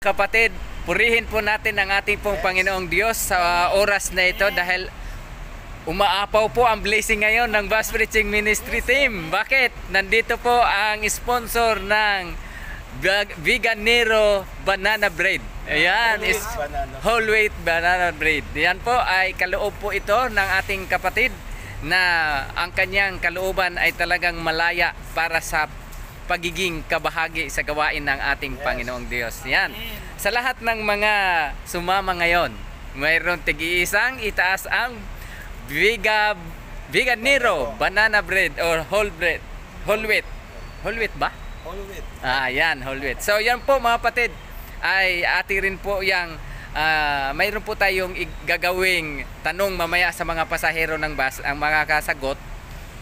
Kapatid, purihin po natin ang ating pong Panginoong Diyos sa oras na ito dahil umaapaw po ang blessing ngayon ng Bus Preaching Ministry Team. Bakit? Nandito po ang sponsor ng Veganero Banana Bread. Ayan, is whole wheat banana bread. Yan po ay kaloob po ito ng ating kapatid na ang kanyang kalooban ay talagang malaya para sa pagiging kabahagi sa gawain ng ating Panginoong Diyos. Yan. Sa lahat ng mga sumama ngayon, mayroon tig-iisang itaas ang Veganero Banana Bread or whole bread. Whole wheat. Whole wheat ba? Whole wheat. Yan, whole wheat. So yan po mga kapatid, ay ati rin po yang mayroon po tayong gagawing tanong mamaya sa mga pasahero ng bus. Ang mga kasagot,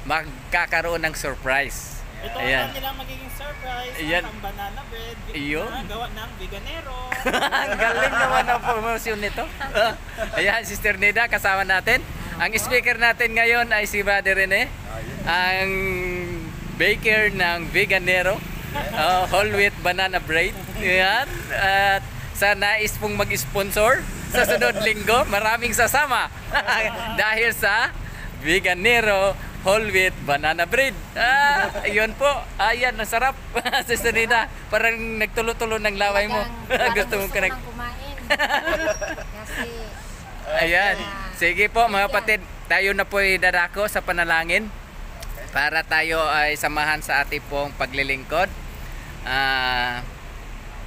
magkakaroon ng surprise. Ito Ayan. ang kanilang magiging surprise. Ayan. Ang banana bread. Iyon. Gawa ng Veganero. Ang galing naman ang promosyon nito. Ayan, Sister Nida, kasama natin. Ang speaker natin ngayon ay si Brother Rene, ang baker ng Veganero, whole wheat banana bread. Ayan. At sa nais pong mag-sponsor sa sunod linggo, maraming sasama dahil sa Veganero whole wheat banana bread. Ayun po. Ayan, ang sarap. Sister Nida, parang nagtulo-tulo ng laway mo. Gusto mo ka nag... kumain. Kasi Ayan. Sige po mga kapatid, tayo na po dadako sa panalangin para tayo ay samahan sa ating pong paglilingkod.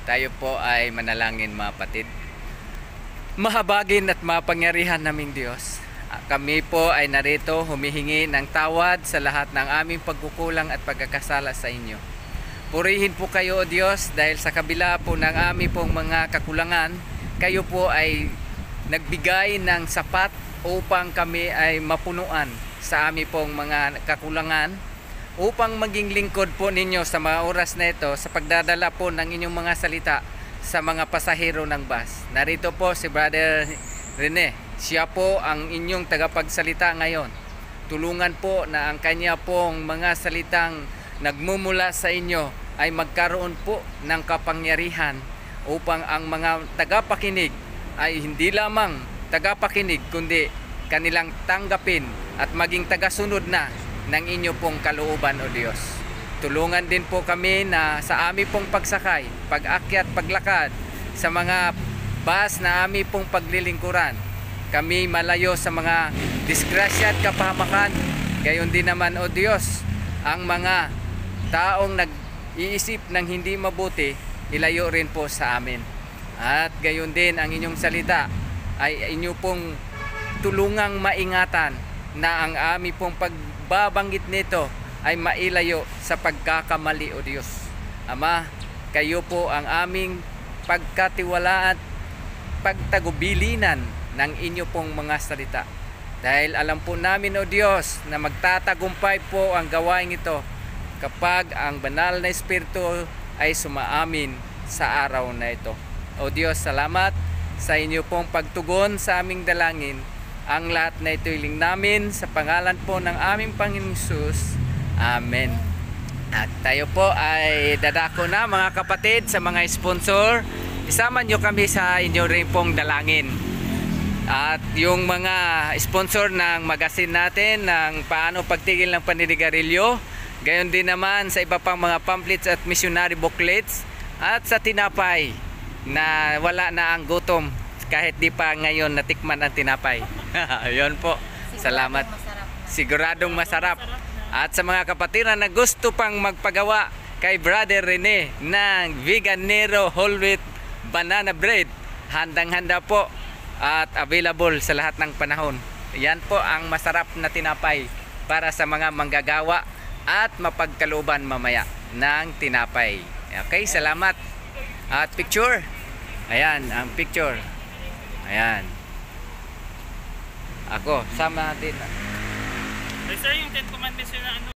Tayo po ay manalangin mga kapatid. Mahabagin at mapangyarihan naming Diyos, kami po ay narito humihingi ng tawad sa lahat ng aming pagkukulang at pagkakasala sa inyo. Purihin po kayo o Diyos dahil sa kabila po ng aming pong mga kakulangan, kayo po ay nagbigay ng sapat upang kami ay mapunuan sa aming pong mga kakulangan upang maging lingkod po ninyo sa mga oras na ito sa pagdadala po ng inyong mga salita sa mga pasahero ng bus. Narito po si Brother Rene. Siya po ang inyong tagapagsalita ngayon. Tulungan po na ang kanya pong mga salitang nagmumula sa inyo ay magkaroon po ng kapangyarihan upang ang mga tagapakinig ay hindi lamang tagapakinig kundi kanilang tanggapin at maging tagasunod na ng inyo pong kalooban o Diyos. Tulungan din po kami na sa aming pong pagsakay, pag-akyat, paglakad sa mga bus na aming pong paglilingkuran, kami malayo sa mga disgrasya at kapahamakan. Gayon din naman o Diyos, ang mga taong nag-iisip ng hindi mabuti, ilayo rin po sa amin. At gayon din ang inyong salita ay inyo pong tulungang maingatan na ang aming pong pagbabanggit nito ay mailayo sa pagkakamali o Diyos. Ama, kayo po ang aming pagkatiwalaan, pagtagubilinan ng inyo pong mga salita. Dahil alam po namin o Diyos na magtatagumpay po ang gawain ito kapag ang banal na Espiritu ay sumaamin sa araw na ito. O Diyos, salamat sa inyo pong pagtugon sa aming dalangin. Ang lahat na ito iling namin sa pangalan po ng aming Panginoong Hesus. Amen. At tayo po ay dadako na mga kapatid sa mga sponsor. Isama nyo kami sa inyo rin pong dalangin. At yung mga sponsor ng magazine natin ng paano pagtigil ng paninigarilyo, gayon din naman sa iba pang mga pamphlets at missionary booklets, at sa tinapay na wala na ang gutom kahit di pa ngayon natikman ang tinapay. Ayun po. Salamat. Siguradong masarap. At sa mga kapatiran na gusto pang magpagawa kay Brother Rene ng Veganero whole wheat banana bread, handang-handa po at available sa lahat ng panahon. Yan po ang masarap na tinapay para sa mga manggagawa at mapagkalooban mamaya ng tinapay. Okay, salamat. At picture. Ayan, ang picture. Ayan. Ako, sama natin. Sir, yung 10 commandments yun na ano?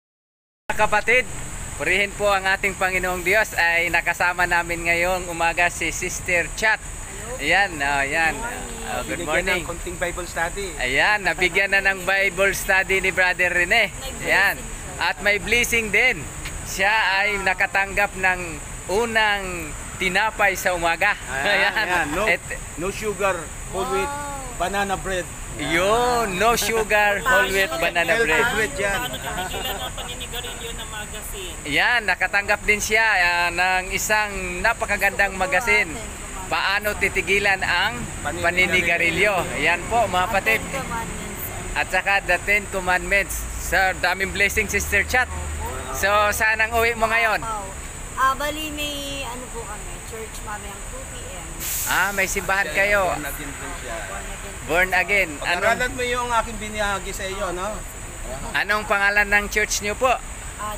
Kapatid, purihin po ang ating Panginoong Diyos ay nakasama namin ngayong umaga si Sister Chat. Ayan, ayan. Good morning. Binigyan ng konting Bible study. Ayan, nabigyan na ng Bible study ni Brother Rene. Ayan. At may blessing din. Siya ay nakatanggap ng unang tinapay sa umaga. Ayan. No sugar, whole wheat, Wow. banana bread. Yun, no sugar, whole wheat banana Healthy bread. bread yan. Paano titigilan ang paninigarilyo na magazine? Yan, nakatanggap din siya ng isang napakagandang magasin. Paano titigilan ang paninigarilyo? Yan po mga kapatid. At saka the 10 Commandments. Sir, daming blessing, Sister Chat. So, saan ang uwi mo ngayon? Bali may ano po kami, church mamayang 2 p.m. May simbahan kayo. Born again po siya. Born again. Pag-aralan mo yung aking binahagi sa iyo, no? Anong pangalan ng church niyo po?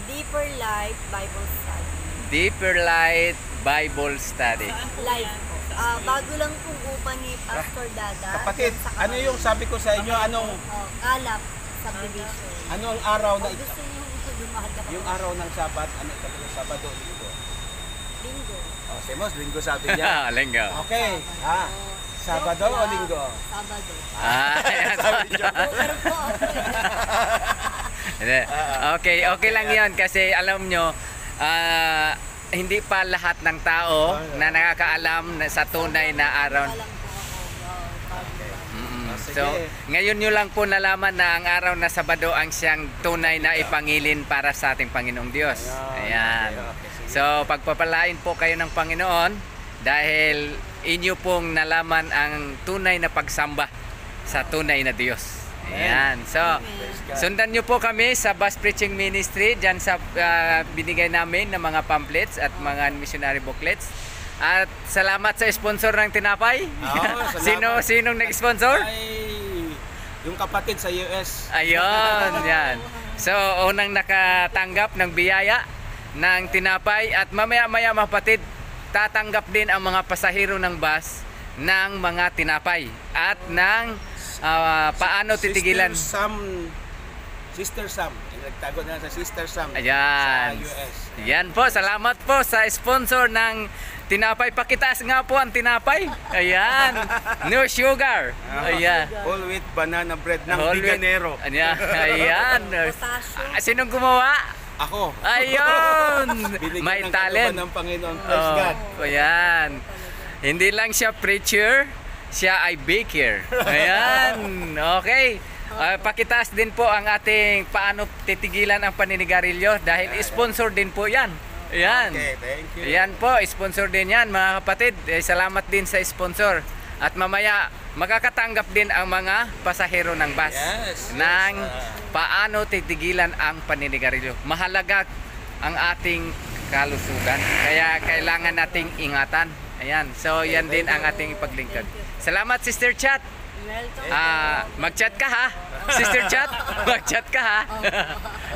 Deeper Life Bible Study. Deeper Light Bible Study. Live po. Bago lang pong upan ni Pastor Dada. Kapatid, Sa ano yung sabi ko sa inyo? Kalap, subdivision. Ano ang araw na Gusto niyo lumahad yung araw ng Sabat, ano ito? Sabado, Linggo. Linggo. Oh, Semos, Linggo sabi niya. Linggo. Okay. Sabado o Linggo? Sabado. Ayan. Pero po, Hindi. Okay lang yan kasi alam nyo, hindi pa lahat ng tao na nakakaalam sa tunay na araw. lang po ako. So, ngayon nyo lang po nalaman na ang araw na Sabado ang siyang tunay na ipangilin para sa ating Panginoong Diyos. Ayan. So, pagpapalain po kayo ng Panginoon dahil inyo pong nalaman ang tunay na pagsamba sa tunay na Diyos. Ayan. So, sundan nyo po kami sa Bus Preaching Ministry dyan sa binigay namin ng mga pamphlets at mga missionary booklets. At salamat sa sponsor ng tinapay. salamat. Sinong nag-sponsor? Ay, yung kapatid sa US. Ayun, yan. So, unang nakatanggap ng biyaya ng tinapay at mamaya-maya mga kapatid, tatanggap din ang mga pasahero ng bus ng mga tinapay at ng paano titigilan. Sister Sam. Nagtago na sa Sister Sam Ayan. sa US. Yan po, salamat po sa sponsor ng tinapay. Pakitaas nga po ang tinapay. Ayan. No sugar. Ayan. Whole wheat banana bread ng Whole wheat. Biganero. Ayan. Potasyo. Sinong gumawa? Ako. Ayun. Binigyan May ng talent. kalooban ng Panginoon. Praise God. Ayan. Hindi lang siya preacher, siya ay baker. Ayan. Okay. Pakitaas din po ang ating paano titigilan ang paninigarilyo dahil sponsor din po yan. Ayan. Okay, thank you. Ayan po, sponsor din yan mga kapatid. Salamat din sa sponsor. At mamaya, makakatanggap din ang mga pasahero ng bus ng paano titigilan ang paninigarilyo. Mahalaga ang ating kalusugan. Kaya kailangan nating ingatan. Ayan. So, yan din ang ating ipaglingkod. Salamat, Sister Chat. Welcome. Mag-chat ka ha. Sister Chat, mag-chat ka ha.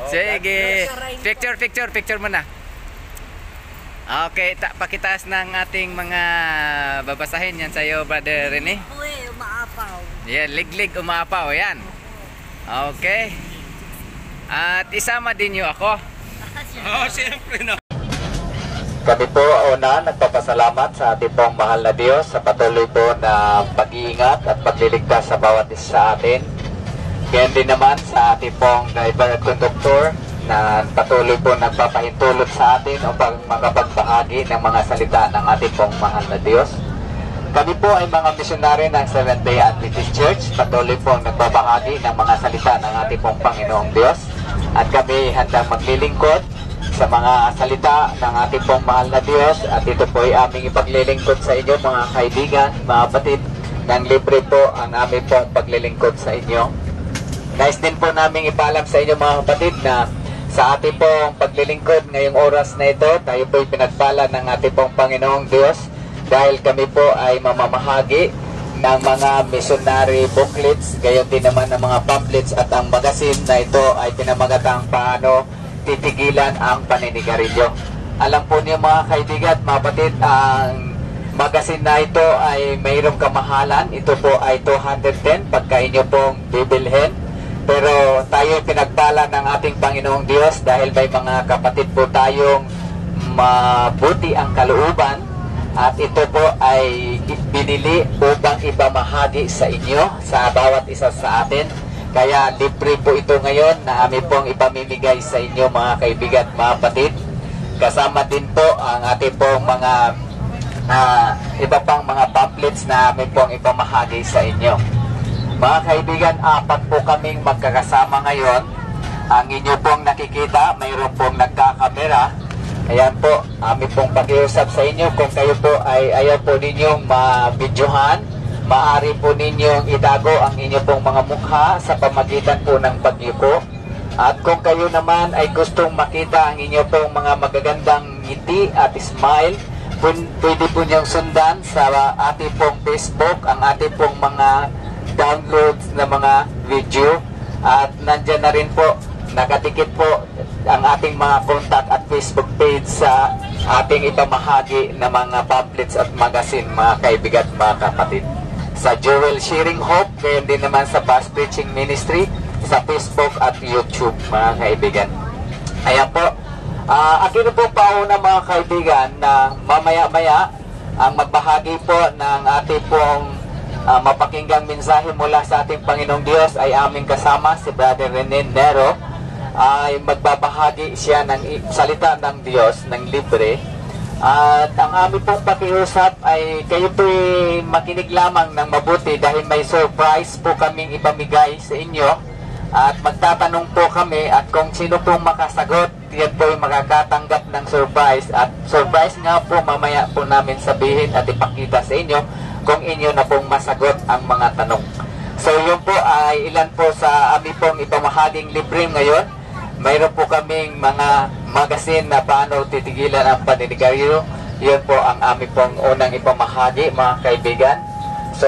Sige. Picture mo na. Okay, pakitaas ng ating mga babasahin yan sa'yo, Brother Rene. Umaapaw. Yan, liglig umaapaw. Yan. Okay. At isama din niyo ako. Siyempre na. Kami po una nagpapasalamat sa ating pong mahal na Diyos sa patuloy po na pag-iingat at pagliligtas sa bawat isa sa atin. Ganyan din naman sa ating pong driver at conductor na patuloy po nagpapahintulot sa atin upang makapagbahagi ng mga salita ng ating pong mahal na Diyos. Kami po ay mga misyonary ng Seventh-day Adventist Church. Patuloy po nagbabahagi ng mga salita ng ating pong Panginoong Diyos. At kami handang maglilingkod sa mga salita ng ating pong mahal na Diyos. At ito po ay aming ipaglilingkod sa inyo mga kaibigan, mga kapatid, nang libre po ang aming pong paglilingkod sa inyo. Nais din po namin ipaalam sa inyo mga kapatid na sa ating pong paglilingkod ngayong oras na ito, tayo po ay pinagpala ng ating pong Panginoong Diyos dahil kami po ay mamamahagi ng mga missionary booklets, gayon din naman ng mga pamphlets at ang magazine na ito ay pinamagatang paano titigilan ang paninigarilyo. Alam po niyo mga kaibigan at mga kapatid, ang magazine na ito ay mayroong kamahalan. Ito po ay 210 pagka inyo pong bibilhin. Pero tayo pinagpala ng ating Panginoong Diyos dahil may mga kapatid po tayong mabuti ang kalooban at ito po ay binili upang ipamahagi sa inyo, sa bawat isa sa atin. Kaya libre po ito ngayon na amin pong ipamimigay sa inyo mga kaibigan at mga kapatid. Kasama din po ang ating pong mga iba pang mga pamphlets na amin pong ipamahagi sa inyo. Mga kaibigan, 4 po kaming magkakasama ngayon. Ang inyo pong nakikita, mayroon pong nagkakamera. Ayan po, amin pong pakiusap sa inyo. Kung kayo po ay ayaw po ninyong mabidyohan, maaari po ninyong itago ang inyo pong mga mukha sa pamagitan po ng pagyuko. At kung kayo naman ay gustong makita ang inyo pong mga magagandang ngiti at smile, pwede po niyong sundan sa ating pong Facebook ang ating pong mga downloads na mga video. At nandyan na rin po, nakatikit po ang ating mga contact at Facebook page sa ating ipamahagi na mga pamphlets at magazine, mga kaibigan at mga kapatid. Sa Jewel Sharing Hope, gayon din naman sa Fast Preaching Ministry, sa Facebook at YouTube, mga kaibigan. Ayan po, akin po pauna mga kaibigan na mamaya-maya ang magbahagi po ng ating pong mapakinggang mensahe mula sa ating Panginoong Diyos ay aming kasama si Brother Rene Nero. Ay magbabahagi siya ng salita ng Diyos ng libre. At ang aming pong pakiusap ay kayo po'y makinig lamang ng mabuti dahil may surprise po kaming ipamigay sa inyo. At magtatanong po kami at kung sino pong makasagot, yan po'y makakatanggap ng surprise. At surprise nga po mamaya po namin sabihin at ipakita sa inyo kung inyo na pong masagot ang mga tanong. So yun po ay ilan po sa aming pong ipamahaging libre ngayon. Mayroon po kaming mga magazine na paano titigilan ang paninigarilyo. Yun po ang aming pong unang ipamahagi, mga kaibigan. So,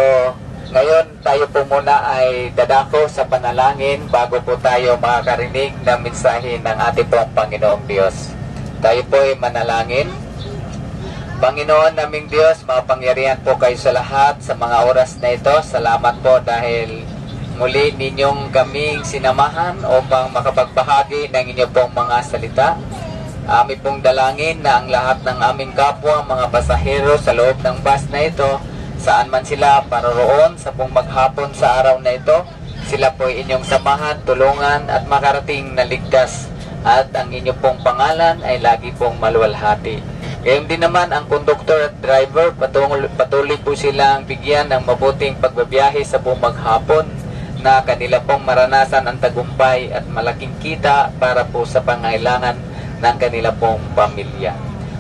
ngayon tayo po muna ay dadako sa panalangin bago po tayo makakarinig ng mensahe ng ating pong Panginoong Diyos. Tayo po ay manalangin. Panginoon naming Diyos, mapangyarihan po kayo sa lahat sa mga oras na ito. Salamat po dahil muli ninyong kaming sinamahan upang makapagbahagi ng inyong pong mga salita. Aming pong dalangin na ang lahat ng aming kapwa, mga pasahero sa loob ng bus na ito, saan man sila paroroon sa pong maghapon sa araw na ito, sila po inyong samahan, tulungan at makarating na ligtas. At ang inyong pong pangalan ay lagi pong maluwalhati. Gayon din naman ang konduktor at driver, patuloy po silang bigyan ng mabuting pagbabiyahe sa buong maghapon na kanila pong maranasan ang tagumpay at malaking kita para po sa pangailangan ng kanila pong pamilya.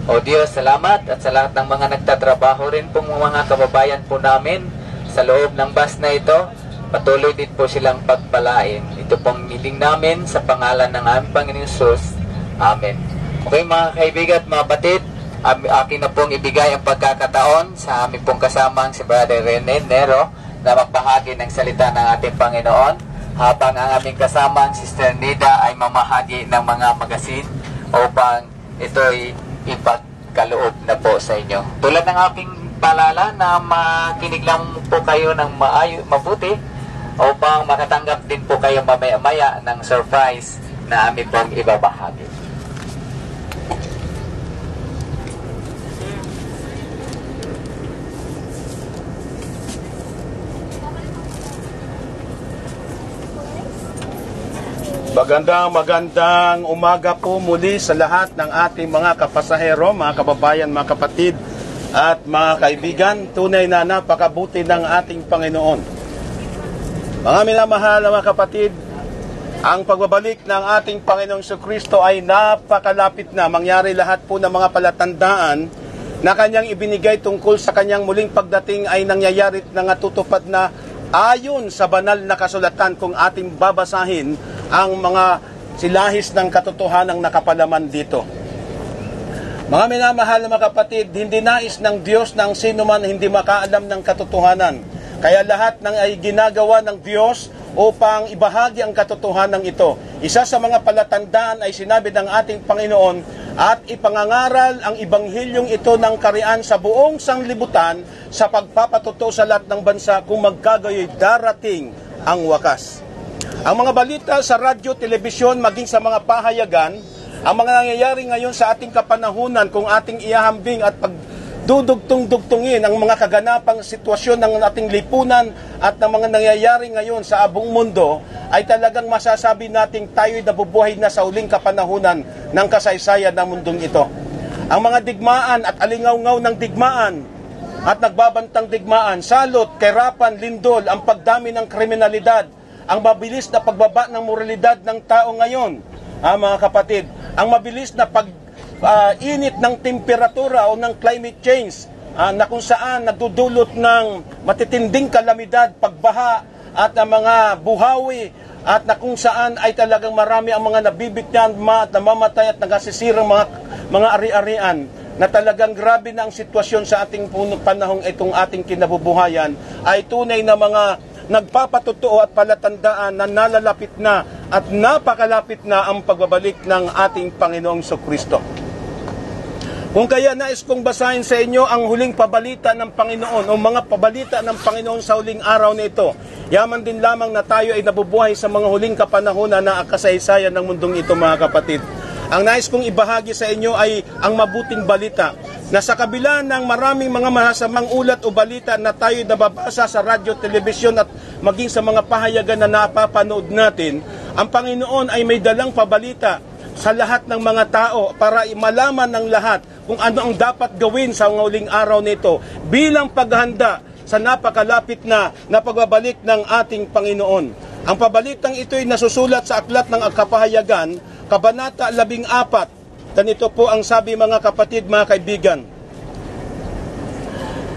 O Diyos, salamat at sa lahat ng mga nagtatrabaho rin pong mga kababayan po namin sa loob ng bus na ito, patuloy din po silang pagpalain. Ito pong hiling namin sa pangalan ng aming Panginoong Hesus. Amen. Okay mga kaibigan at mga batid, akin na pong ibigay ang pagkakataon sa aming pong kasamang si Brother Rene Nero na magbahagi ng salita ng ating Panginoon habang ang aming kasamang Sister Nida ay mamahagi ng mga magazine upang ito'y ipagkaloob na po sa inyo. Tulad ng aking paalala na makinig lang po kayo ng mabuti upang makatanggap din po kayo mamaya-maya ng surprise na aming pong ibabahagi. Magandang umaga po muli sa lahat ng ating mga kapasahero, mga kababayan, mga kapatid at mga kaibigan. Tunay na napakabuti ng ating Panginoon. Mga minamahal na mga kapatid, ang pagbabalik ng ating Panginoong Jesucristo ay napakalapit na. Mangyari lahat po ng mga palatandaan na kanyang ibinigay tungkol sa kanyang muling pagdating ay nangyayari na natutupad na ayon sa banal na kasulatan kung ating babasahin ang mga silahis ng katotohanang nakapalaman dito. Mga minamahal na mga kapatid, hindi nais ng Diyos na ang sino man hindi makaalam ng katotohanan. Kaya lahat ng ay ginagawa ng Diyos upang ibahagi ang katotohanan ito. Isa sa mga palatandaan ay sinabi ng ating Panginoon at ipangangaral ang ebanghilyong ito ng karian sa buong sanglibutan sa pagpapatuto sa lahat ng bansa kung magkagayoy darating ang wakas. Ang mga balita sa radyo, telebisyon, maging sa mga pahayagan, ang mga nangyayari ngayon sa ating kapanahunan kung ating iahambing at pagdudugtong-dugtungin ang mga kaganapang sitwasyon ng ating lipunan at ng mga nangyayari ngayon sa buong mundo, ay talagang masasabi nating tayo'y nabubuhay na sa uling kapanahunan ng kasaysayan ng mundong ito. Ang mga digmaan at alingaw-ngaw ng digmaan at nagbabantang digmaan, salot, kahirapan, lindol, ang pagdami ng kriminalidad, ang mabilis na pagbaba ng moralidad ng tao ngayon, mga kapatid, ang mabilis na init ng temperatura o ng climate change, na kung saan nadudulot ng matitinding kalamidad, pagbaha at mga buhawi, at na kung saan ay talagang marami ang mga nabibigyan at namamatay at nagasisirang mga ari-arian, na talagang grabe na ang sitwasyon sa ating panahong itong ating kinabubuhayan, ay tunay na mga nagpapatotoo at palatandaan na nalalapit na at napakalapit na ang pagbabalik ng ating Panginoong Jesucristo. Kung kaya nais kong basahin sa inyo ang huling pabalita ng Panginoon o mga pabalita ng Panginoon sa huling araw na ito, yaman din lamang na tayo ay nabubuhay sa mga huling kapanahonan na kasaysayan ng mundong ito, mga kapatid. Ang nais kong ibahagi sa inyo ay ang mabuting balita na sa kabila ng maraming mga masasamang ulat o balita na tayo nababasa sa radyo, telebisyon at maging sa mga pahayagan na napapanood natin, ang Panginoon ay may dalang pabalita sa lahat ng mga tao para malaman ng lahat kung ano ang dapat gawin sa huling araw nito bilang paghahanda sa napakalapit na pagbabalik ng ating Panginoon. Ang pabalitang ito ay nasusulat sa Aklat ng Kapahayagan, Kabanata 14. Ganito po ang sabi, mga kapatid, mga kaibigan.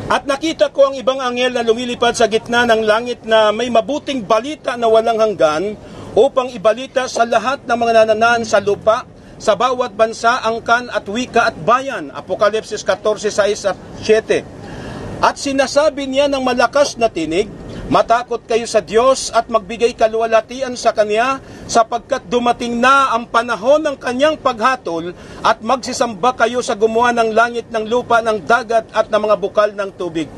At nakita ko ang ibang anghel na lumilipad sa gitna ng langit na may mabuting balita na walang hanggan upang ibalita sa lahat ng mga nananaan sa lupa, sa bawat bansa, angkan at wika at bayan. Apokalipsis 14:6-7. At sinasabi niya ng malakas na tinig, matakot kayo sa Diyos at magbigay kaluwalhatian sa Kanya, sapagkat dumating na ang panahon ng Kanyang paghatol at magsisamba kayo sa gumawa ng langit, ng lupa, ng dagat at ng mga bukal ng tubig.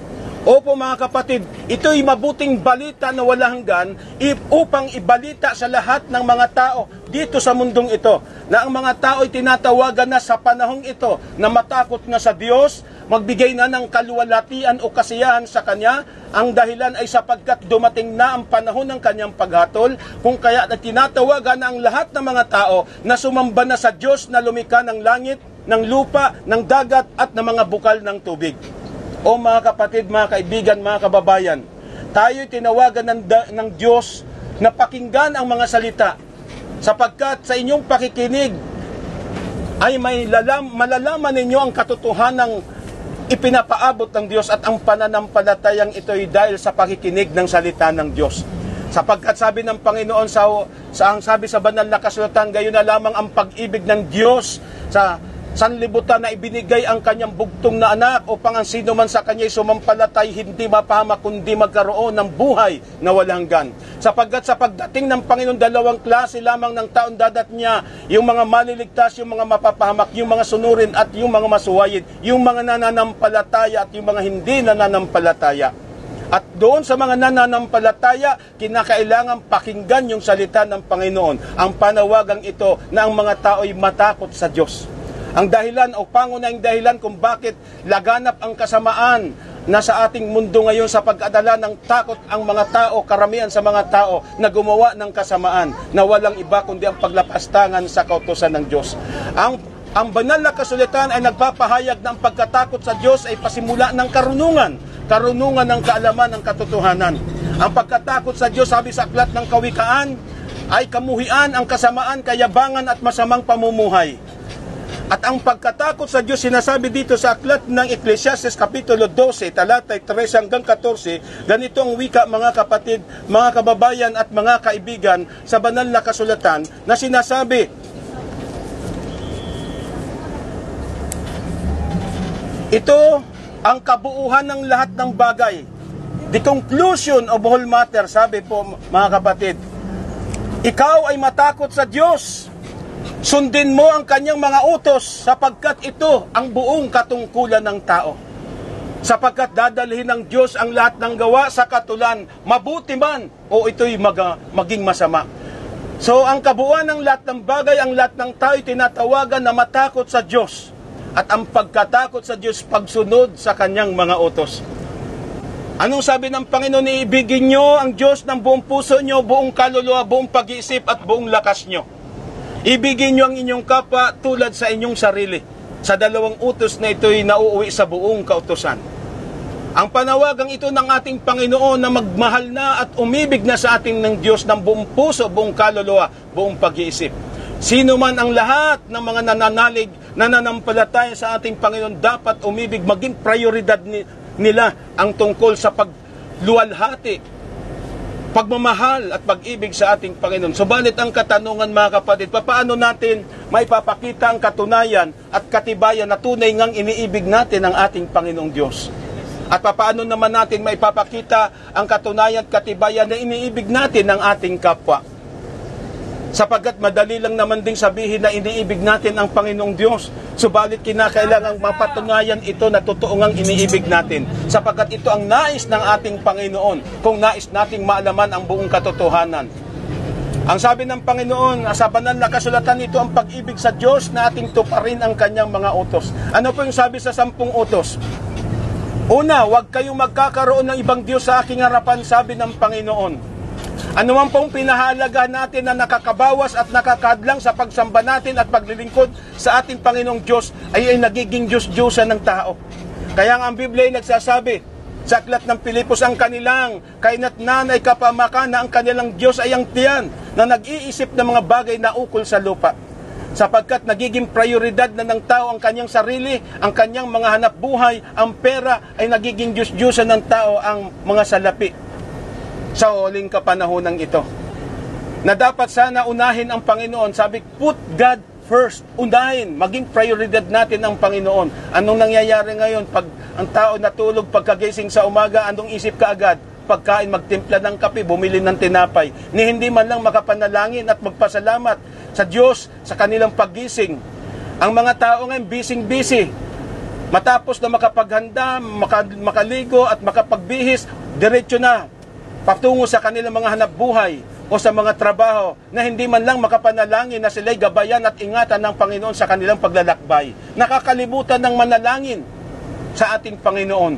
Opo, mga kapatid, ito'y mabuting balita na wala hanggan upang ibalita sa lahat ng mga tao dito sa mundong ito, na ang mga tao ay tinatawagan na sa panahong ito na matakot na sa Diyos, magbigay na ng kaluwalhatian o kasiyahan sa Kanya. Ang dahilan ay sapagkat dumating na ang panahon ng Kanyang paghatol, kung kaya tinatawagan na ang lahat ng mga tao na sumamba na sa Diyos na lumikha ng langit, ng lupa, ng dagat at ng mga bukal ng tubig. O mga kapatid, mga kaibigan, mga kababayan, tayo'y tinawagan ng Diyos na pakinggan ang mga salita, sapagkat sa inyong pakikinig ay malalaman ninyo ang katotohanang ipinapaabot ng Diyos, at ang pananampalatayang ito ay dahil sa pakikinig ng salita ng Diyos. Sapagkat sabi ng Panginoon ang sabi sa banal na kasulatan, gayon na lamang ang pag-ibig ng Diyos sa sanlibutan na ibinigay ang Kanyang bugtong na anak upang ang sino man sa Kanya'y sumampalatay hindi mapahamak kundi magkaroon ng buhay na walang hanggan. Sapagkat sa pagdating ng Panginoon, dalawang klase lamang ng taon dadat niya, yung mga maliligtas, yung mga mapapahamak, yung mga sunurin at yung mga masuwayin, yung mga nananampalataya at yung mga hindi nananampalataya. At doon sa mga nananampalataya, kinakailangan pakinggan yung salita ng Panginoon. Ang panawagang ito na ang mga tao ay matakot sa Diyos. Ang dahilan o pangunahing dahilan kung bakit laganap ang kasamaan na sa ating mundo ngayon sa pag-adala ng takot ang mga tao, karamihan sa mga tao na gumawa ng kasamaan na walang iba kundi ang paglapastangan sa kautusan ng Diyos. Ang banal na kasulatan ay nagpapahayag na ang pagkatakot sa Diyos ay pasimula ng karunungan ng kaalaman ng katotohanan. Ang pagkatakot sa Diyos, sabi sa Aklat ng Kawikaan, ay kamuhian, ang kasamaan, kayabangan at masamang pamumuhay. At ang pagkatakot sa Diyos, sinasabi dito sa Aklat ng Ecclesiastes Kapitulo 12, talatay 13-14, ganito ang wika, mga kapatid, mga kababayan at mga kaibigan, sa banal na kasulatan na sinasabi, ito ang kabuuhan ng lahat ng bagay. The conclusion of whole matter, sabi po, mga kapatid, ikaw ay matakot sa Diyos. Sundin mo ang Kanyang mga utos, sapagkat ito ang buong katungkulan ng tao. Sapagkat dadalhin ng Diyos ang lahat ng gawa sa katulan, mabuti man o ito'y maging masama. So ang kabuuan ng lahat ng bagay, ang lahat ng tao'y tinatawagan na matakot sa Diyos. At ang pagkatakot sa Diyos, pagsunod sa Kanyang mga utos. Anong sabi ng Panginoon? Iibigin nyo ang Diyos ng buong puso nyo, buong kaluluwa, buong pag-iisip at buong lakas nyo. Ibigin nyo ang inyong kapwa tulad sa inyong sarili. sa 2 utos na ito'y nauuwi sa buong kautusan. Ang panawagang ito ng ating Panginoon na magmahal na at umibig na sa ating ng Diyos ng buong puso, buong kaluluwa, buong pag-iisip. Sino man ang lahat ng mga nananalig, nananampalataya sa ating Panginoon, dapat umibig, maging prioridad nila ang tungkol sa pagluwalhati, pagmamahal at pag-ibig sa ating Panginoon. Subalit ang katanungan, mga kapatid, paano natin maipapakita ang katunayan at katibayan na tunay ngang iniibig natin ang ating Panginoong Diyos? At paano naman natin maipapakita ang katunayan at katibayan na iniibig natin ang ating kapwa? Sapagkat madali lang naman ding sabihin na iniibig natin ang Panginoong Diyos. Subalit kinakailangang mapatunayan ito na totoo ngang iniibig natin. Sapagkat ito ang nais ng ating Panginoon kung nais nating maalaman ang buong katotohanan. Ang sabi ng Panginoon, sa banal na kasulatan, ito ang pag-ibig sa Diyos na ating tuparin ang kanyang mga utos. Ano po yung sabi sa 10 utos? Una, huwag kayong magkakaroon ng ibang Diyos sa aking harapan, sabi ng Panginoon. Ano man pong pinahalaga natin na nakakabawas at nakakadlang sa pagsamba natin at paglilingkod sa ating Panginoong Diyos ay nagiging Diyos-Diyosan ng tao. Kaya ang Biblia ay nagsasabi sa aklat ng Pilipos, ang kanilang kainatnan ay kapamakan na ang kanilang Diyos ay ang tiyan na nag-iisip ng mga bagay na ukol sa lupa. Sapagkat nagiging prioridad na ng tao ang kanyang sarili, ang kanyang mga hanap buhay, ang pera ay nagiging Diyos-Diyosan ng tao, ang mga salapi. Sa huling kapanahonan ito, na dapat sana unahin ang Panginoon. Sabi, put God first. Unahin, maging prioridad natin ang Panginoon. Anong nangyayari ngayon? Pag ang tao natulog, pagkagising sa umaga, anong isip ka agad? Pagkain, magtimpla ng kape, bumili ng tinapay. Ni hindi man lang makapanalangin at magpasalamat sa Diyos sa kanilang paggising. Ang mga tao ngayon, busy. Matapos na makapaghanda, makaligo at makapagbihis, diretso na patungo sa kanilang mga hanap buhay o sa mga trabaho na hindi man lang makapanalangin na sila'y gabayan at ingatan ng Panginoon sa kanilang paglalakbay. Nakakalimutan ng manalangin sa ating Panginoon.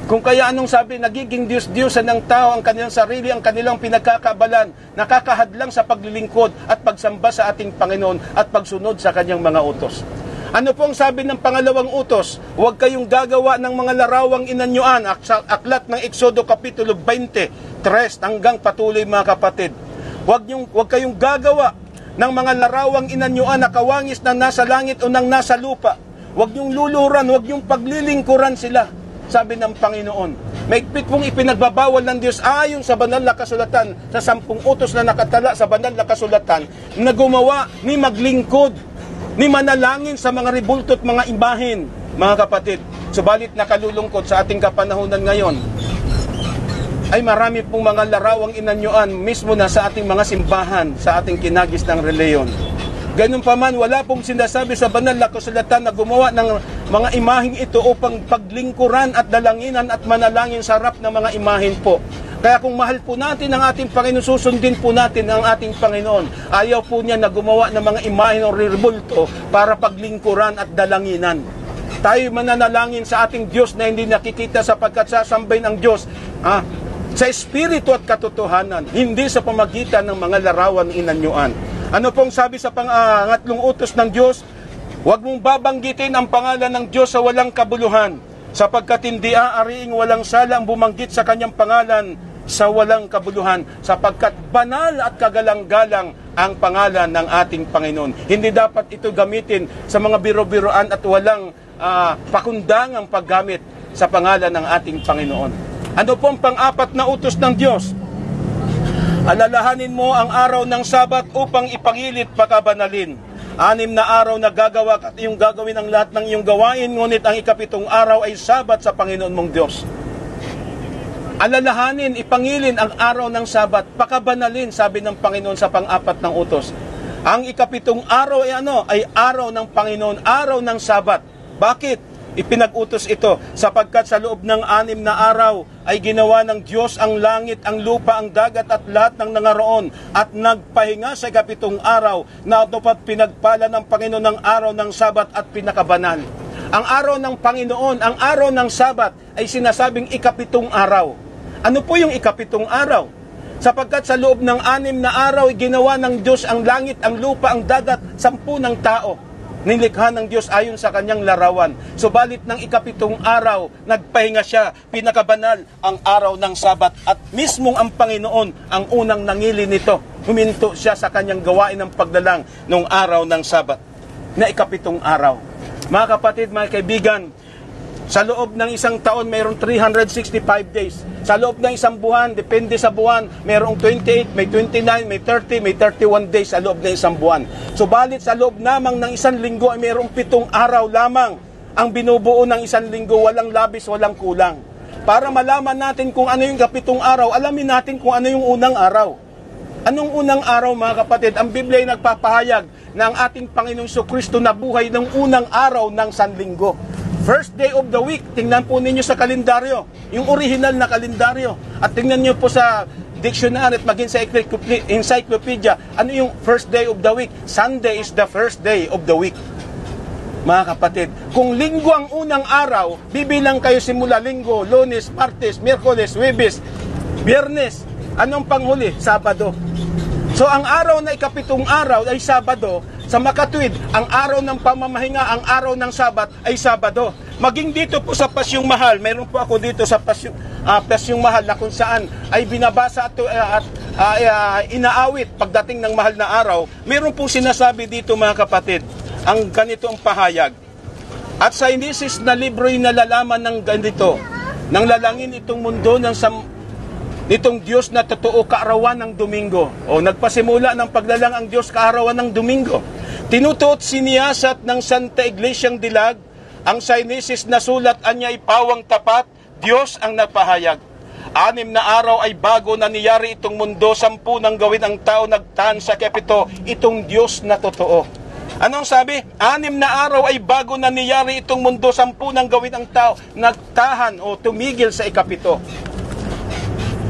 Kung kaya anong sabi, nagiging Diyos-Diyosan ng tao ang kanilang sarili, ang kanilang pinagkakabalan, nakakahadlang sa paglilingkod at pagsamba sa ating Panginoon at pagsunod sa kanyang mga utos. Ano pong sabi ng pangalawang utos? Huwag kayong gagawa ng mga larawang inanyuan. Aklat ng Exodo Kapitulo 20, 3 hanggang patuloy, mga kapatid. Huwag kayong gagawa ng mga larawang inanyuan na kawangis na nasa langit o nang nasa lupa. Huwag niyong luluhuran, huwag niyong paglilingkuran sila, sabi ng Panginoon. Maigpit pong ipinagbabawal ng Diyos ayon sa banal na kasulatan, sa 10 utos na nakatala sa banal na kasulatan, na gumawa ni maglingkod, ni manalangin sa mga ribulto at mga imahin, mga kapatid. Subalit nakalulungkot sa ating kapanahunan ngayon, ay marami pong mga larawang inanyuan mismo na sa ating mga simbahan, sa ating kinagis ng reliyon. Ganun pa man, wala pong sinasabi sa banal na kasulatan na gumawa ng mga imaheng ito upang paglingkuran at dalanginan at manalangin sa harap ng mga imahin po. Kaya kung mahal po natin ang ating Panginoon, susundin po natin ang ating Panginoon. Ayaw po niya na gumawa ng mga imahen o rebulto para paglingkuran at dalanginan. Tayo mananalangin sa ating Diyos na hindi nakikita, sapagkat sasambay ng Diyos sa espiritu at katotohanan, hindi sa pamagitan ng mga larawan inanyuan. Ano pong sabi sa pangatlong utos ng Diyos? Huwag mong babanggitin ang pangalan ng Diyos sa walang kabuluhan, sapagkat hindi aariing walang sala ang bumanggit sa kanyang pangalan sa walang kabuluhan, sapagkat banal at kagalang-galang ang pangalan ng ating Panginoon. Hindi dapat ito gamitin sa mga biro-biroan at walang pakundangang paggamit sa pangalan ng ating Panginoon. Ano pong pang-apat na utos ng Diyos? Alalahanin mo ang araw ng Sabat upang ipangilit pagkabanalin. 6 na araw na gagawa at iyong gagawin ang lahat ng iyong gawain, ngunit ang 7 araw ay Sabat sa Panginoon mong Diyos. Alalahanin, ipangilin ang araw ng Sabat, pakabanalin, sabi ng Panginoon sa pang-apat ng utos. Ang 7 araw ay araw ng Panginoon, araw ng Sabat. Bakit ipinag-utos ito? Sapagkat sa loob ng 6 na araw ay ginawa ng Diyos ang langit, ang lupa, ang dagat at lahat ng nangaroon, at nagpahinga sa 7 araw, na dapat pinagpala ng Panginoon ng araw ng Sabat at pinakabanal. Ang araw ng Panginoon, ang araw ng Sabat ay sinasabing 7 araw. Ano po yung 7 araw? Sapagkat sa loob ng 6 na araw ay ginawa ng Diyos ang langit, ang lupa, ang dagat, 10 ng tao. Nilikha ng Diyos ayon sa kanyang larawan. Subalit ng ikapitong araw, nagpahinga siya, pinakabanal ang araw ng Sabat. At mismong ang Panginoon ang unang nangili nito. Huminto siya sa kanyang gawain ng paglalang nung araw ng Sabat, na ikapitong araw. Mga kapatid, mga kaibigan, sa loob ng isang taon, mayroong 365 days. Sa loob ng isang buwan, depende sa buwan, mayroong 28, may 29, may 30, may 31 days sa loob ng isang buwan. Subalit sa loob namang ng isang linggo ay mayroong 7 araw lamang ang binubuo ng isang linggo, walang labis, walang kulang. Para malaman natin kung ano yung kapitong araw, alamin natin kung ano yung unang araw. Anong unang araw, mga kapatid? Ang Biblia ay nagpapahayag na ang ating Panginoong Jesucristo na buhay ng unang araw ng sanlinggo. First day of the week, tingnan po ninyo sa kalendaryo, yung original na kalendaryo. At tingnan nyo po sa dictionary at maging sa encyclopedia, ano yung first day of the week? Sunday is the first day of the week. Mga kapatid, kung linggo ang unang araw, bibilang kayo simula linggo, lunes, martes, miyerkules, huwebes, biyernes. Anong panghuli? Sabado. So ang araw na ikapitong araw ay Sabado. Sa makatuwid, ang araw ng pamamahinga, ang araw ng Sabat ay Sabado. Maging dito po sa Pasyong Mahal, meron po ako dito sa Pasyong Mahal na kung saan ay binabasa at inaawit pagdating ng mahal na araw. Meron po sinasabi dito, mga kapatid, ang ganito ang pahayag. At sa inisis na libro'y nalalaman ng ganito, nang lalangin itong mundo nitong Diyos na totoo kaarawan ng Domingo. O nagpasimula ng paglalang ang Diyos kaarawan ng Domingo. Tinutuot siniyasat ng Santa Iglesyang Dilag, ang sinesis na sulat anya ay pawang tapat, Diyos ang nagpahayag. 6 na araw ay bago na niyari itong mundo, 10 nang gawin ang tao nagtahan sa kapito, itong Diyos na totoo. Anong sabi? 6 na araw ay bago na niyari itong mundo, 10 nang gawin ang tao nagtahan o tumigil sa ikapito.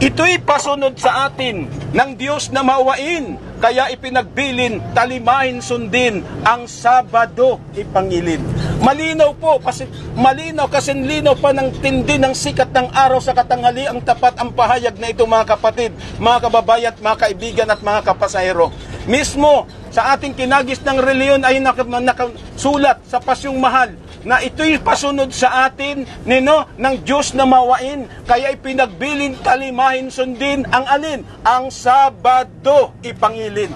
Ito'y pasunod sa atin ng Diyos na mawain, kaya ipinagbilin, talimahin, sundin, ang Sabado ipangilin. Malinaw po, kasi linaw pa ng tindi ng sikat ng araw sa katanghali ang tapat ang pahayag na ito, mga kapatid, mga kababayan, mga kaibigan at mga kapasahero. Mismo sa ating kinagis ng reliyon ay nakasulat sa Pasyong Mahal na ito'y pasunod sa atin ng Diyos na mawain, kaya ipinagbilin, talimahin, sundin ang alin? Ang Sabado ipangilin.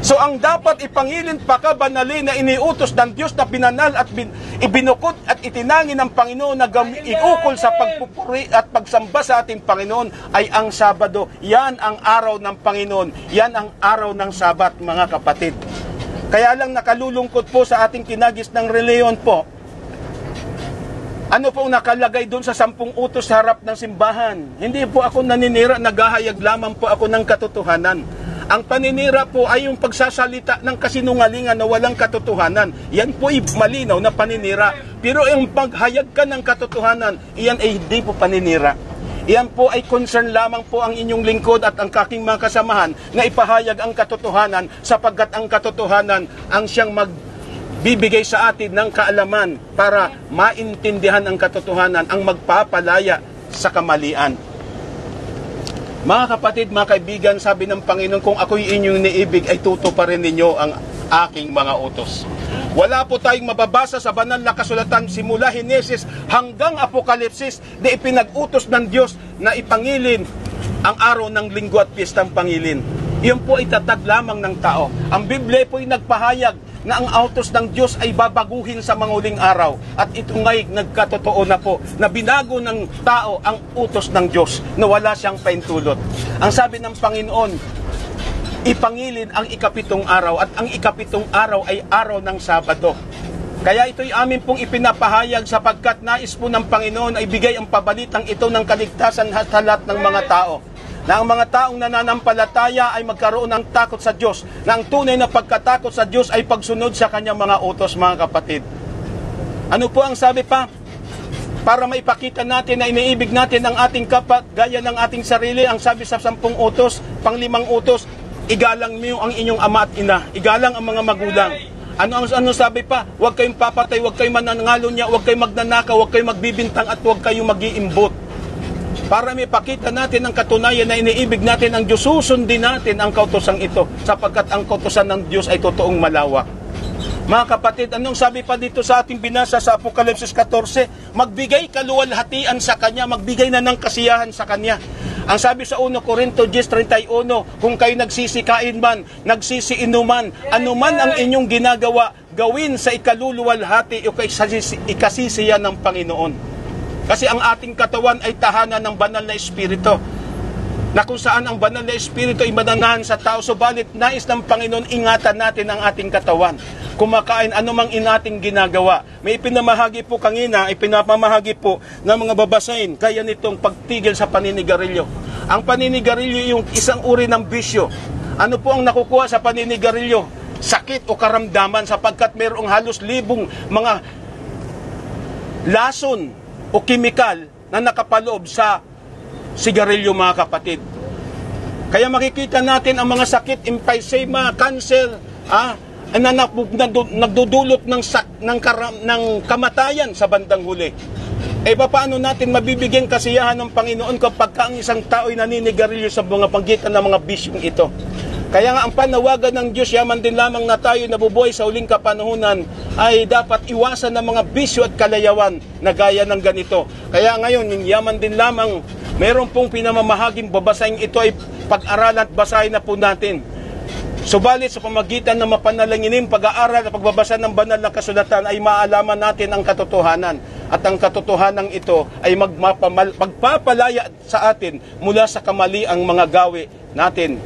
So ang dapat ipangilin, pakabanalin na iniutos ng Diyos na binanal at ibinukod at itinangin ng Panginoon na iukol sa pagpupuri at pagsamba sa ating Panginoon ay ang Sabado. Yan ang araw ng Panginoon. Yan ang araw ng Sabat, mga kapatid. Kaya lang nakalulungkot po sa ating kinagis ng reliyon po, ano pong nakalagay doon sa 10 utos sa harap ng simbahan? Hindi po ako naninira, naghahayag lamang po ako ng katotohanan. Ang paninira po ay yung pagsasalita ng kasinungalingan na walang katotohanan. Yan po ay malinaw na paninira. Pero yung paghayag ka ng katotohanan, iyan ay hindi po paninira. Iyan po ay concern lamang po ang inyong lingkod at ang kaking mga kasamahan na ipahayag ang katotohanan, sapagkat ang katotohanan ang siyang bibigay sa atin ng kaalaman para maintindihan ang katotohanan, ang magpapalaya sa kamalian. Mga kapatid, mga kaibigan, sabi ng Panginoon, kung ako'y inyong niibig, ay tutuparin ninyo ang aking mga utos. Wala po tayong mababasa sa banal na kasulatan simula Henesis hanggang Apokalipsis na ipinag-utos ng Diyos na ipangilin ang araw ng linggo at piyestang pangilin. Iyon po ay tatag lamang ng tao. Ang Biblia po ay nagpahayag na ang utos ng Diyos ay babaguhin sa manguling araw. At ito nga'y nagkatotoo na po, na binago ng tao ang utos ng Diyos, na wala siyang paintulot. Ang sabi ng Panginoon, ipangilin ang ikapitong araw, at ang ikapitong araw ay araw ng Sabado. Kaya ito'y amin pong ipinapahayag, sapagkat nais po ng Panginoon ay bigay ang pabalitang ito ng kaligtasan sa lahat ng mga tao. Na ang mga taong nananampalataya ay magkaroon ng takot sa Diyos, na ang tunay na pagkatakot sa Diyos ay pagsunod sa kanyang mga utos, mga kapatid. Ano po ang sabi pa? Para maipakita natin na iniibig natin ang ating kapwa gaya ng ating sarili, ang sabi sa 10 utos, 5 utos, igalang niyo ang inyong ama at ina, igalang ang mga magulang. Ano sabi pa? Huwag kayong papatay, huwag kayong mananangalo niya, huwag kayong magnanakaw, huwag kayong magbibintang, at huwag kayong mag-iimbot. Para may pakita natin ang katunayan na iniibig natin ang Diyos, susundin natin ang kautosang ito, sapagkat ang kautosan ng Diyos ay totoong malawak. Mga kapatid, anong sabi pa dito sa ating binasa sa Apokalipsis 14? Magbigay kaluwalhatian sa Kanya, magbigay na ng kasiyahan sa Kanya. Ang sabi sa 1 Corinto 10:31, kung kayo nagsisikain man, nagsisiinuman, anuman ang inyong ginagawa, gawin sa ikaluluwalhati o ikasisiya ng Panginoon. Kasi ang ating katawan ay tahanan ng banal na Espiritu, na kung saan ang banal na Espiritu ay mananahan sa tao. Subalit nais ng Panginoon, ingatan natin ang ating katawan. Kumakain anumang inating ginagawa. May ipinamahagi po kanina, ipinapamahagi po ng mga babasahin kaya nitong pagtigil sa paninigarilyo. Ang paninigarilyo yung isang uri ng bisyo. Ano po ang nakukuha sa paninigarilyo? Sakit o karamdaman, sapagkat mayroong halos libong mga lason o kimikal na nakapaloob sa sigarilyo, mga kapatid. Kaya makikita natin ang mga sakit, emphysema, cancer, na nagdudulot ng kamatayan sa bandang huli. Paano natin mabibigyan kasiyahan ng Panginoon kapag ang isang tao ay naninigarilyo sa mga pagitan ng mga bisyong ito? Kaya nga ang panawagan ng Diyos, yaman din lamang na tayo nabubuhay sa huling kapanahunan, ay dapat iwasan ng mga bisyo at kalayawan na gaya ng ganito. Kaya ngayon, yung yaman din lamang, meron pong pinamamahaging babasahin ito ay pag-aralan at basahin na po natin. Subalit sa pamagitan ng mapanalanginin, pag-aaral at pagbabasa ng banal na kasulatan ay maalaman natin ang katotohanan. At ang katotohanan ito ay magpapalaya sa atin mula sa kamaliang mga gawi natin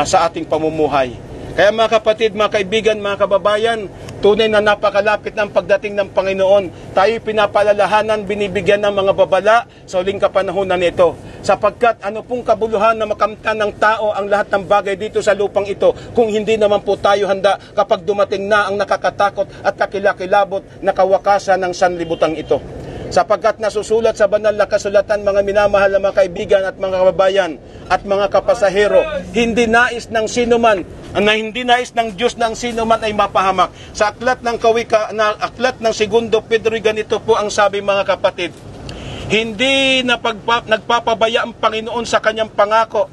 sa ating pamumuhay. Kaya mga kapatid, mga kaibigan, mga kababayan, tunay na napakalapit ng pagdating ng Panginoon. Tayo pinapalalahanan, binibigyan ng mga babala sa huling kapanahunan nito. Sapagkat ano pong kabuluhan na makamtan ng tao ang lahat ng bagay dito sa lupang ito kung hindi naman po tayo handa kapag dumating na ang nakakatakot at kakilakilabot na kawakasan ng sanlibutan ito. Sapagkat nasusulat sa banal na kasulatan, mga minamahal na mga kaibigan at mga kababayan at mga kapasahero, hindi nais ng sinuman, hindi nais ng Diyos ng sinuman ay mapahamak. Sa aklat ng aklat ng 2 Pedro, ganito po ang sabi, mga kapatid. Hindi nagpapabaya ang Panginoon sa kanyang pangako.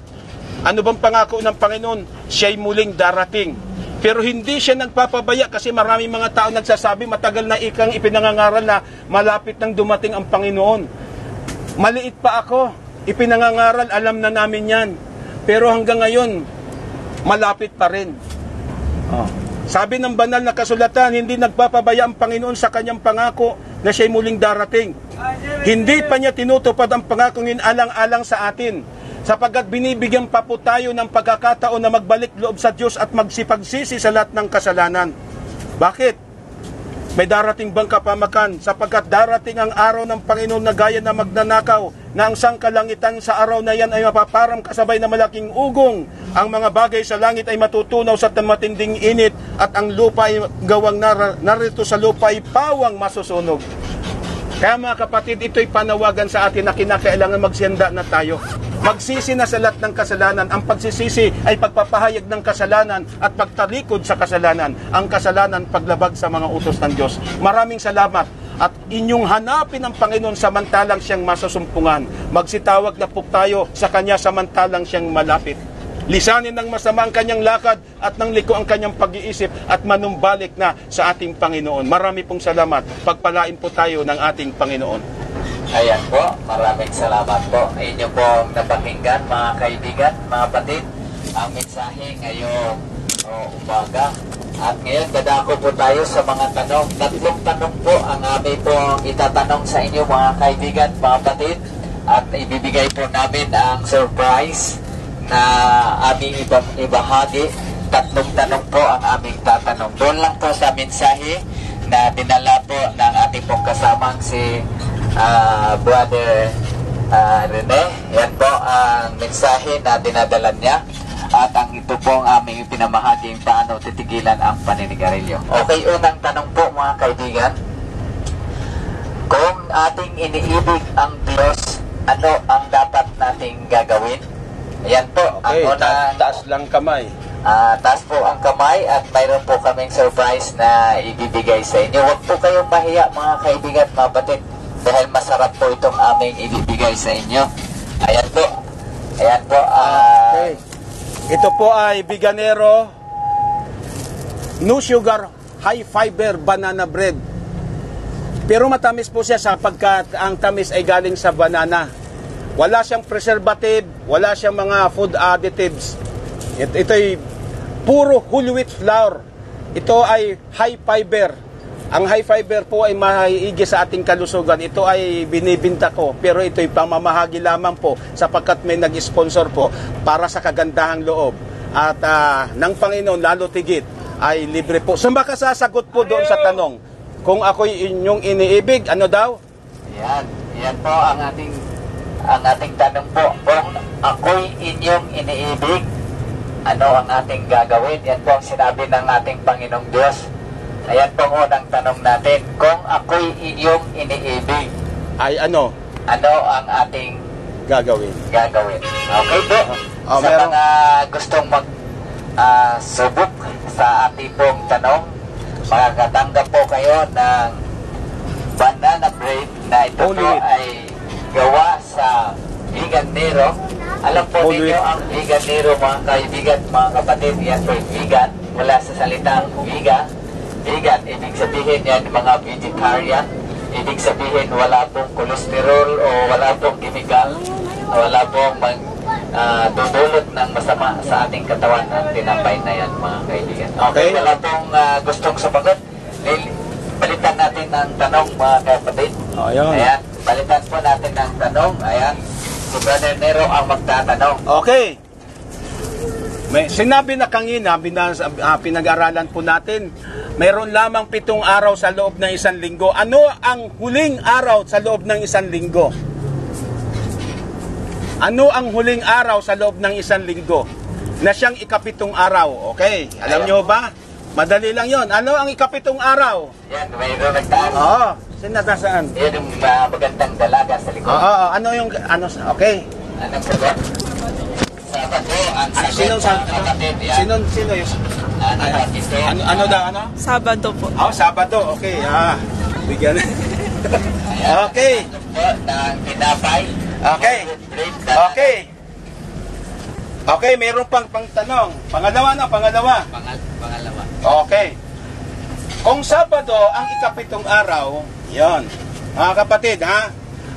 Ano bang pangako ng Panginoon? Siya'y muling darating. Pero hindi siya nagpapabaya kasi maraming mga tao nagsasabi, matagal na ikang ipinangangaral na malapit nang dumating ang Panginoon. Maliit pa ako, ipinangangaral, alam na namin yan. Pero hanggang ngayon, malapit pa rin. Sabi ng banal na kasulatan, hindi nagpapabaya ang Panginoon sa kanyang pangako na siya'y muling darating. Hindi pa niya tinutupad ang pangakong yun alang-alang sa atin, sapagkat binibigyan pa po tayo ng pagkakataon na magbalik loob sa Diyos at magsipagsisi sa lahat ng kasalanan. Bakit? May darating bang kapamakan? Sapagkat darating ang araw ng Panginoon na gaya na magnanakaw, na ang sangkalangitan sa araw na yan ay mapaparam kasabay na malaking ugong. Ang mga bagay sa langit ay matutunaw sa matinding init, at ang lupa ay gawang narito sa lupa ay pawang masusunog. Kaya mga kapatid, ito'y panawagan sa atin na kinakailangan magsiyanda na tayo. Magsisi na sa lahat ng kasalanan. Ang pagsisisi ay pagpapahayag ng kasalanan at pagtalikod sa kasalanan. Ang kasalanan, paglabag sa mga utos ng Diyos. Maraming salamat. At inyong hanapin ang Panginoon samantalang siyang masusumpungan. Magsitawag na po tayo sa Kanya samantalang siyang malapit. Lisanin ng masama ang kanyang lakad at ng liko ang kanyang pag-iisip at manumbalik na sa ating Panginoon. Marami pong salamat. Pagpalain po tayo ng ating Panginoon. Ayan po, maraming salamat po. Inyo pong napakinggan, mga kaibigan, mga kapatid, ang mensahe ngayong umaga. At ngayon, dadako po tayo sa mga tanong. 3 tanong po ang aming pong itatanong sa inyo, mga kaibigan, mga kapatid. At ibibigay po namin ang surprise na aming ibahagi. 3 tanong po ang aming tatanong. Doon lang po sa mensahe na dinala po ng ating pong kasamang si Brother Rene. Yan po ang mensahe na dinadala niya. At ang ito po ang aming pinamahaging paano titigilan ang paninigarilyo. Okay, unang tanong po, mga kaibigan. Kung ating iniibig ang Diyos, ano ang dapat nating gagawin? Ayan po. Okay, ang taas lang kamay. Taas po ang kamay at mayroon po kaming surprise na ibibigay sa inyo. Huwag po kayong mahiya, mga kaibigan at mga batid, dahil masarap po itong aming ibibigay sa inyo. Ayan po. Ayan po. Okay. Ito po ay Biganero No Sugar high fiber banana bread. Pero matamis po siya sapagkat ang tamis ay galing sa banana. Wala siyang preservative, wala siyang mga food additives. Ito'y puro whole wheat flour. Ito ay high fiber. Ang high fiber po ay maiigi sa ating kalusugan. Ito ay binibinta ko, pero ito'y pamamahagi lamang po sapagkat may nag-sponsor po para sa kagandahang loob. At ng Panginoon, lalo tigit, ay libre po. So baka sasagot po doon sa tanong, kung ako'y inyong iniibig, ano daw? Yan po ang ating tanong po. Kung ako'y inyong iniibig, ano ang ating gagawin? Yan po ang sinabi ng ating Panginoong Diyos. Ayan po ang unang tanong natin. Kung ako'y inyong iniibig, Ay ano? ano ang ating Gagawin. gagawin? Okay po. Oh, Sa meron. mga gustong subok sa ating pong tanong, makakatanggap po kayo ng banana bread na ito Whole po wheat. ay gawa sa vegan nero. Alam po Whole ninyo wheat. ang vegan nero, mga kaibigan, mga kapatid, yan po yung vegan. Mula sa salitang vegan, ibig sabihin yan mga vegetarian. Ibig sabihin wala pong kolesterol o wala pong chemical, wala pong dudulot ng masama sa ating katawan ang tinapay na yan, mga kaibigan. Okay, Okay. wala pong gustong sumagot. Balitan natin ang tanong, mga kapatid. Oh, yun. Ayan, balitan po natin ang tanong. Ayan, si Brother Nero ang magtatanong. Okay. May sinabi na kanina, pinag-aralan po natin, mayroon lamang 7 araw sa loob ng isang linggo. Ano ang huling araw sa loob ng isang linggo? Ano ang huling araw sa loob ng isang linggo? Na siyang ika-7 araw. Okay, alam nyo ba? Madali lang yon. Ano ang ika-7 araw? Yan, mayroon nagtaan. Oo, sinasaan? Yan yung magandang dalaga sa likod. Oo, ano yung, okay. Anong sagot? Sabado ang sagot, mga kapatid. Yan. Sino yung, Ito. ano daw, ano? Sabado po. Oh, Sabado, okay. Bigyan. Okay. Po ng tinapay. Okay. Okay. Okay, mayroon pang tanong. Pangalawa. Pangalawa. Okay. Kung Sabado ang ika-7 araw, yon. Mga kapatid,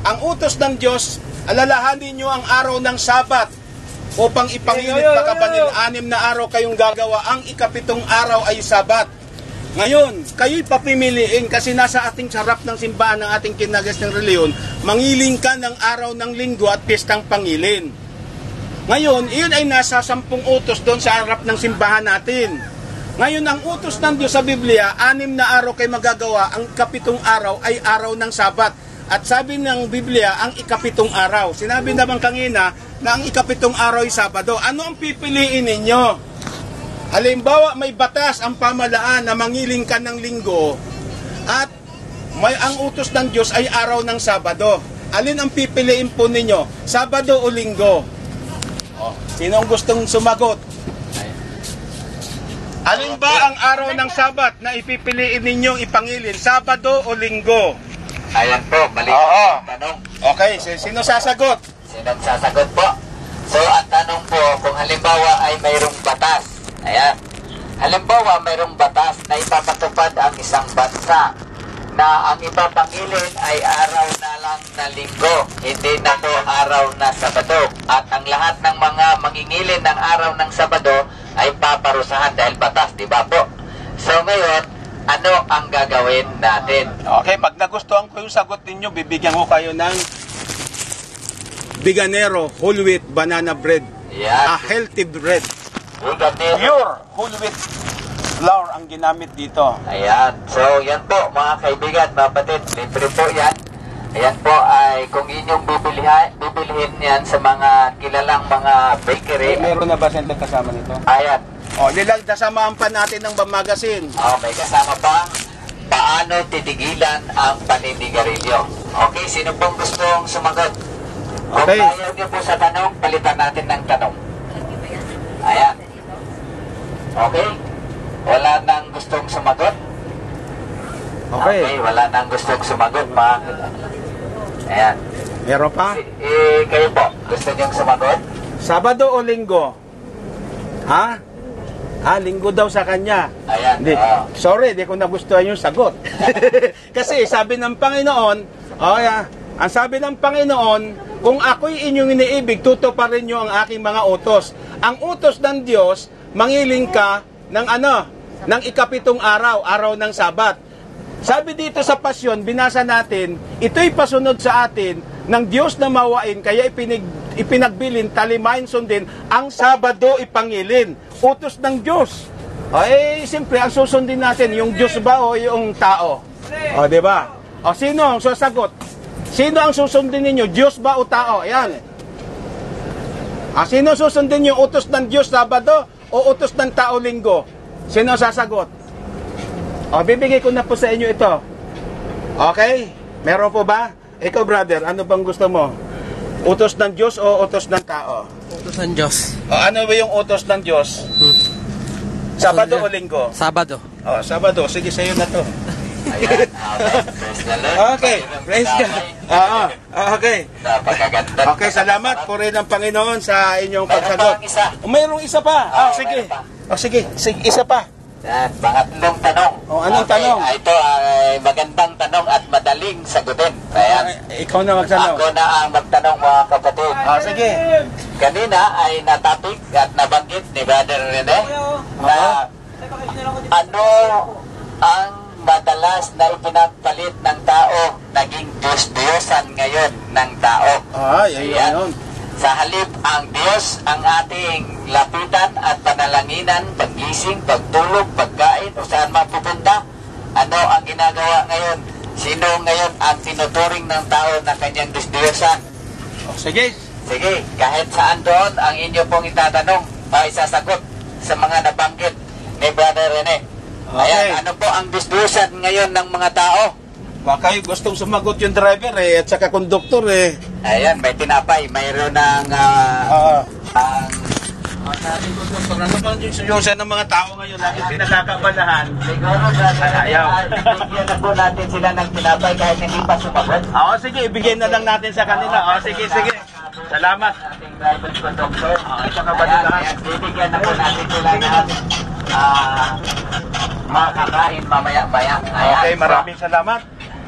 ang utos ng Diyos, alalahanin nyo ang araw ng Sabat upang ipangilit pagkabanil. 6 na araw kayong gagawa. Ang ika-7 araw ay Sabat. Ngayon, kayo'y papimiliin kasi nasa ating sarap ng simbahan ng ating kinagas ng reliyon, mangiling ka ng araw ng linggo at pistang pangilin. Ngayon, iyon ay nasa 10 utos doon sa harap ng simbahan natin. Ngayon, ang utos ng Diyos sa Biblia, 6 na araw kayo magagawa, ang ika-7 araw ay araw ng Sabat. At sabi ng Biblia, ang ika-7 araw. Sinabi naman kanina na ang ika-7 araw ay Sabado. Ano ang pipiliin ninyo? Halimbawa, may batas ang pamalaan na mangiling ka ng linggo at ang utos ng Diyos ay araw ng Sabado. Alin ang pipiliin po ninyo? Sabado o linggo? Sino ang gustong sumagot? Alin ba ang araw ng Sabat na ipipiliin ninyong ipangilin? Sabado o linggo? Ayan po, balik Oo. ang tanong. Okay, sino sasagot? Sinong sasagot po? So, ang tanong po, kung halimbawa ay mayroong batas. Ayan. Halimbawa, mayroong batas na ipapatupad ang isang bansa na ang ipapangilin ay araw na lang na linggo, hindi na po araw na Sabado. At ang lahat ng mga mangingilin ng araw ng Sabado ay paparusahan dahil batas, di ba po? So ngayon, ano ang gagawin natin? Okay, pag nagustuhan ko yung sagot ninyo, bibigyan ko kayo ng Biganero whole wheat banana bread. Yan. A healthy bread. Biganero. Pure whole wheat flour ang ginamit dito. Ayan. So, yan po, mga kaibigan, mga kapatid, libre po yan. Ayan po ay kung inyong bibilihin yan sa mga kilalang mga bakery. Meron na ba sentence kasama nito? Ayan. Nilagsamahan pa natin ng magasin. May kasama pa, paano titigilan ang paninigarilyo. Okay, sino pong gustong sumagot? Kung Okay. ayaw niyo po sa tanong, palitan natin ng tanong. Ayan. Okay? Wala nang gustong sumagot? Okay. Wala nang gustong sumagot, mga... Ayan. Meron pa? Kayo po, gusto niyong sumagot? Sabado o linggo? Ha? Linggo daw sa kanya. Ayan, Hindi. oo. Sorry, di ko nagustuhan yung sagot. Kasi sabi ng Panginoon, ang sabi ng Panginoon, kung ako'y inyong iniibig, tutuparin nyo ang aking mga utos. Ang utos ng Diyos, mangiling ka ng ng ikapitong araw, araw ng Sabat. Sabi dito sa Pasyon, binasa natin, ito'y pasunod sa atin ng Diyos na mawain, kaya ipinagbilin, talimahin sundin, ang Sabado ipangilin. Utos ng Diyos. Siyempre, ang susundin natin, yung Diyos ba o yung tao? Di ba? Sino ang sasagot? Sino ang susundin ninyo? Diyos ba o tao? Ayan. Sino susundin nyo? Utos ng Diyos Sabado o utos ng tao Linggo? Sino ang sasagot? Bibigay ko na po sa inyo ito. Okay? Meron po ba? Ikaw, brother, ano bang gusto mo? Utos ng Diyos o utos ng tao? Utos ng Diyos. Ano ba yung utos ng Diyos? Sabado o Linggo? Sabado. Sabado. Sige, sa'yo na to. Ayan, praise the Lord. Okay, praise God. Okay. Napakaganda. Okay, salamat po rin ang Panginoon sa inyong Meron pagsagot. pang isa. Mayroong isa pa. meron Sige. pa. Sige, isa pa. Yan, pangatlong tanong. Anong tanong? Ito ay magandang tanong at madaling sagutin. Ayan. Ikaw na magtanong. Ako na ang magtanong, mga kapatid. Sige. Kanina ay natapik at nabanggit ni Brother Rene na ano ang madalas na ipinagpalit ng tao naging Diyos-Diyosan ngayon ng tao. Yun. Sa halip ang Diyos ang ating lapitan at panalanginan, paggising, pagtulog, pagkain, o saan mapupunta. Ano ang ginagawa ngayon? Sino ngayon ang tinuturing ng tao na kanyang Diyos-Diyosan? Sige. Sige, kahit saan doon ang inyo pong itatanong, isasagot sa mga nabanggit ni Brother Rene. Ayan, ano po ang Diyos-Diyosan ngayon ng mga tao? Baka gustong sumagot yung driver at saka konduktor Ayan, may tinapay, mayroon ng sabi ko, doktor, ano bang Diyos-Diyosan ng mga tao ngayon? Lagi pinagkakabalahan. siguro bigyan na po natin sila ng tinapay kahit hindi pa sumagot. Sige, ibigay na lang natin sa kanila. Sige. Salamat. Ating driver conductor. Kakabalahan. Ayan, bibigyan na po natin sila ng makakain mamaya-maya. Ayan. Okay, maraming salamat.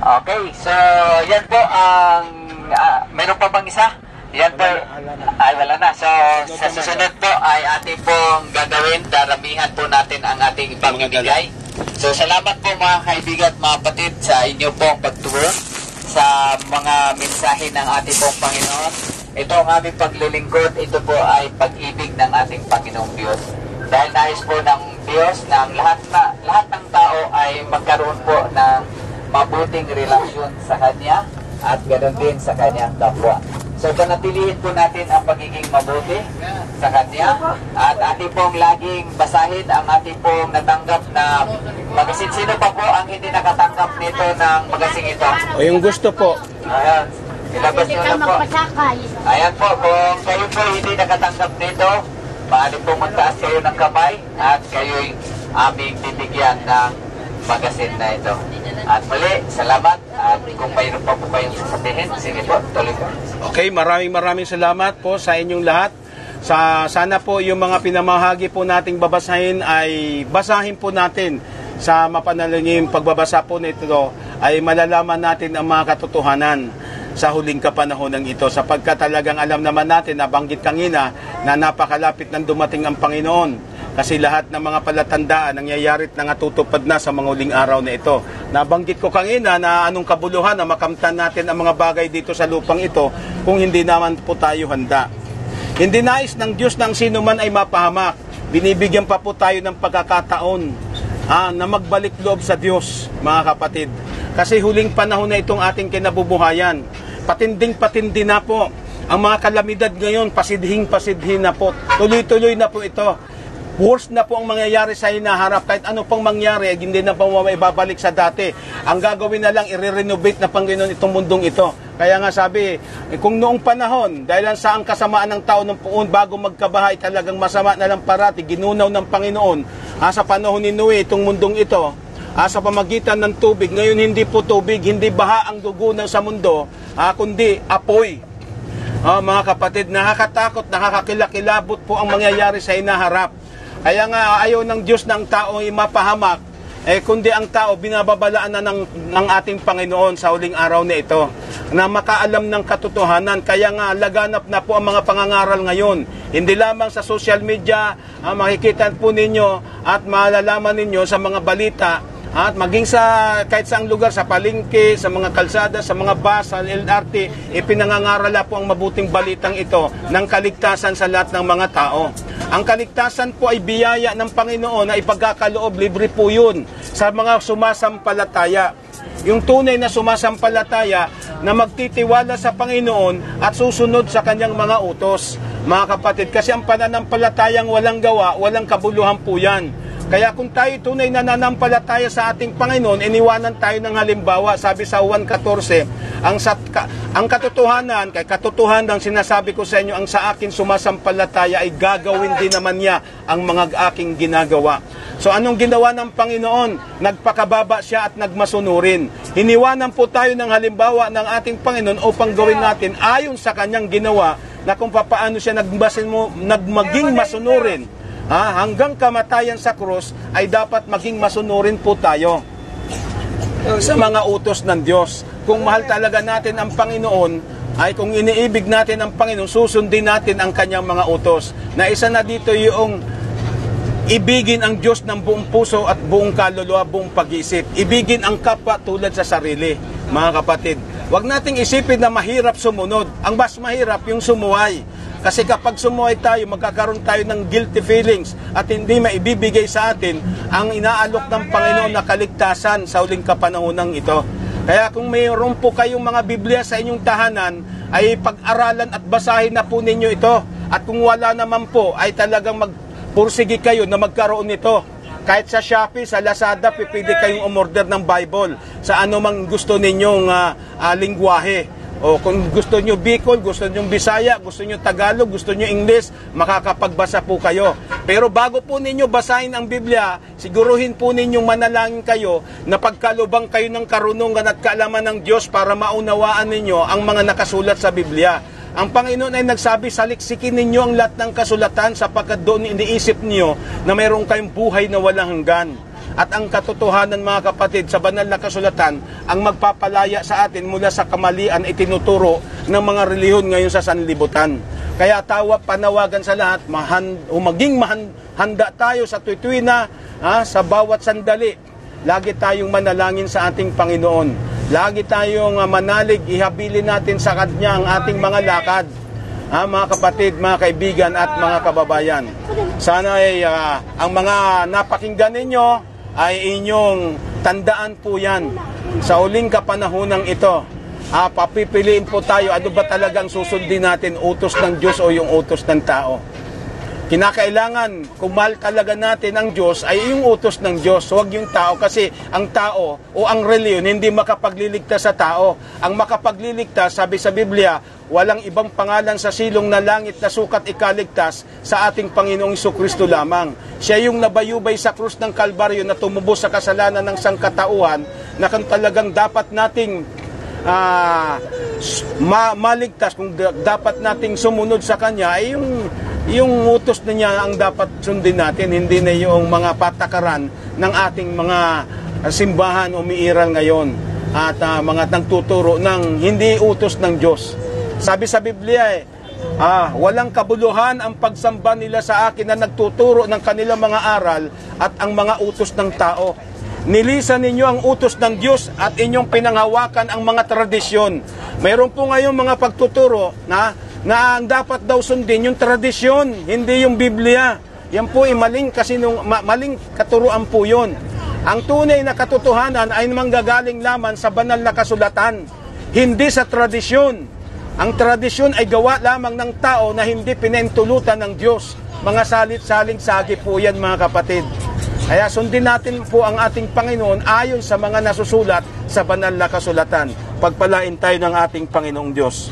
Okay, so yan po ang meron pa bang isa? Yan po ay wala na. So sa susunod po ay ating pong gagawin, daramihan po natin ang ating pamimigay. So salamat po mga kaibigan at mga kapatid sa inyo pong pagtulong sa mga mensahe ng ating pong Panginoon. Ito ang aming paglilingkod, ito po ay pag-ibig ng ating Panginoong Diyos. Dahil nais po ng Diyos na lahat ng tao ay magkaroon po ng mabuting relasyon sa Kanya at ganoon din sa Kanyang kapwa. So panatilihin po natin ang pagiging mabuti sa Kanya at ating pong laging basahin ang ating pong natanggap na magasin. Sino pa po ang hindi nakatanggap nito ng magasin ito? O yung gusto po. Ayan, ilabas nyo na po. Ayan po, kung kayo po hindi nakatanggap nito, maaari po magtaas kayo ng kamay at kayo'y aming bibigyan ng magasin na ito. At muli, salamat. At kung mayroon pa po kayong sasabihin, sige po, tuloy po. Okay, maraming salamat po sa inyong lahat. Sana po yung mga pinamahagi po nating babasahin ay basahin po natin sa mapanalangin. Pagbabasa po nito ay malalaman natin ang mga katotohanan sa huling kapanahon ito, sapagkat talagang alam naman natin, nabanggit kanina, na napakalapit ng dumating ang Panginoon. Kasi lahat ng mga palatandaan nangyayari at natutupad na sa mga huling araw na ito. Nabanggit ko kanina na anong kabuluhan na makamtan natin ang mga bagay dito sa lupang ito kung hindi naman po tayo handa. Hindi nais ng Diyos na ang sino man ay mapahamak. Binibigyan pa po tayo ng pagkakataon na magbalik loob sa Diyos, mga kapatid. Kasi huling panahon na itong ating kinabubuhayan. Patinding-patindi na po. Ang mga kalamidad ngayon, pasidhing-pasidhin na po. Tuloy-tuloy na po ito. Worst na po ang mangyayari sa hinaharap. Kahit ano pang mangyari, hindi na po maibabalik sa dati. Ang gagawin na lang, i-renovate na Panginoon itong mundong ito. Kaya nga sabi, kung noong panahon, dahil sa ang kasamaan ng tao ng puon bago magkabahay, talagang masama na lang parati, ginunaw ng Panginoon. Sa panahon ni Noe, itong mundong ito, sa pamagitan ng tubig. Ngayon hindi po tubig, hindi baha ang gugunaw sa mundo, kundi apoy. Mga kapatid, nakakatakot, nakakakilakilabot po ang mangyayari sa hinaharap. Kaya nga ayaw ng Diyos ng tao ay mapahamak, kundi ang tao binababalaan na ng ating Panginoon sa huling araw na ito, na makaalam ng katotohanan. Kaya nga laganap na po ang mga pangangaral ngayon. Hindi lamang sa social media, makikita po ninyo at malalaman ninyo sa mga balita, at maging sa kahit saang lugar, sa palengke, sa mga kalsada, sa mga bus, sa LRT, ipinangangarala po ang mabuting balitang ito ng kaligtasan sa lahat ng mga tao. Ang kaligtasan po ay biyaya ng Panginoon na ipagkakaloob, libre po yun sa mga sumasampalataya. Yung tunay na sumasampalataya na magtitiwala sa Panginoon at susunod sa kanyang mga utos, mga kapatid. Kasi ang pananampalatayang walang gawa, walang kabuluhan po yan. Kaya kung tayo tunay na nananampalataya sa ating Panginoon, iniwanan tayo ng halimbawa. Sabi sa Juan 14, ang katotohanan, kay katotohanan sinasabi ko sa inyo, ang sa akin sumasampalataya ay gagawin din naman niya ang mga aking ginagawa. So anong ginawa ng Panginoon? Nagpakababa siya at nagmasunurin. Hiniwanan po tayo ng halimbawa ng ating Panginoon upang gawin natin ayon sa kanyang ginawa, na kung paano siya nagmaging masunurin. Hanggang kamatayan sa krus ay dapat maging masunurin po tayo sa mga utos ng Diyos. Kung mahal talaga natin ang Panginoon, ay kung iniibig natin ang Panginoon, susundin natin ang kanyang mga utos. Na isa na dito yung ibigin ang Diyos ng buong puso at buong kaluluwa, buong pag-iisip. Ibigin ang kapwa tulad sa sarili, mga kapatid. Huwag nating isipin na mahirap sumunod. Ang mas mahirap yung sumuway. Kasi kapag sumuway tayo, magkakaroon tayo ng guilty feelings at hindi maibibigay sa atin ang inaalok ng Panginoon na kaligtasan sa huling kapanahunan ito. Kaya kung mayroon po kayong mga Biblia sa inyong tahanan, ay pag-aralan at basahin na po ninyo ito. At kung wala naman po, ay talagang magpursige kayo na magkaroon nito. Kahit sa Shopee, sa Lazada, pipili kayong umorder ng Bible sa anumang gusto ninyong lingwahe. O kung gusto nyo Bicol, gusto nyo Bisaya, gusto nyo Tagalog, gusto nyo English, makakapagbasa po kayo. Pero bago po ninyo basahin ang Biblia, siguruhin po ninyong manalangin kayo na pagkalubang kayo ng karunungan at kaalaman ng Diyos para maunawaan ninyo ang mga nakasulat sa Biblia. Ang Panginoon ay nagsabi, saliksikin ninyo ang lahat ng kasulatan sapagkat doon iniisip niyo na mayroon kayong buhay na walang hanggan. At ang katotohanan, mga kapatid, sa banal na kasulatan, ang magpapalaya sa atin mula sa kamalian ay tinuturo ng mga relihiyon ngayon sa sanlibutan. Kaya panawagan sa lahat, maging handa tayo sa tuwina, sa bawat sandali. Lagi tayong manalangin sa ating Panginoon. Lagi tayong manalig, ihabilin natin sa Kanya ang ating mga lakad. Mga kapatid, mga kaibigan at mga kababayan. Sana ay ang mga napakinggan ninyo ay inyong tandaan po yan sa huling kapanahonang ito. Papipiliin po tayo, ano ba talagang susundin natin, utos ng Diyos o yung utos ng tao. Kinakailangan, kung mahal talaga natin ang Diyos, ay yung utos ng Diyos, huwag yung tao. Kasi ang tao o ang reliyon hindi makapagliligtas sa tao. Ang makapagliligtas, sabi sa Biblia, walang ibang pangalan sa silong na langit na sukat ikaligtas sa ating Panginoong Jesucristo lamang. Siya yung nabayubay sa krus ng Kalbaryo na tumubos sa kasalanan ng sangkatauhan, na kung talagang dapat nating maligtas, kung dapat nating sumunod sa Kanya, ay yung utos na niya ang dapat sundin natin, hindi na yung mga patakaran ng ating mga simbahan umiiral ngayon at mga nagtuturo ng hindi utos ng Diyos. Sabi sa Biblia, walang kabuluhan ang pagsamba nila sa akin na nagtuturo ng kanilang mga aral at ang mga utos ng tao. Nilisan ninyo ang utos ng Diyos at inyong pinanghawakan ang mga tradisyon. Mayroon po ngayon mga pagtuturo na ang dapat daw sundin yung tradisyon, hindi yung Biblia. Yan po ay maling katuruan po yun. Ang tunay na katotohanan ay manggagaling lamang sa banal na kasulatan, hindi sa tradisyon. Ang tradisyon ay gawa lamang ng tao na hindi pinentulutan ng Diyos. Mga salit-saling sagi po yan, mga kapatid. Kaya sundin natin po ang ating Panginoon ayon sa mga nasusulat sa banal na kasulatan. Pagpalain tayo ng ating Panginoong Diyos.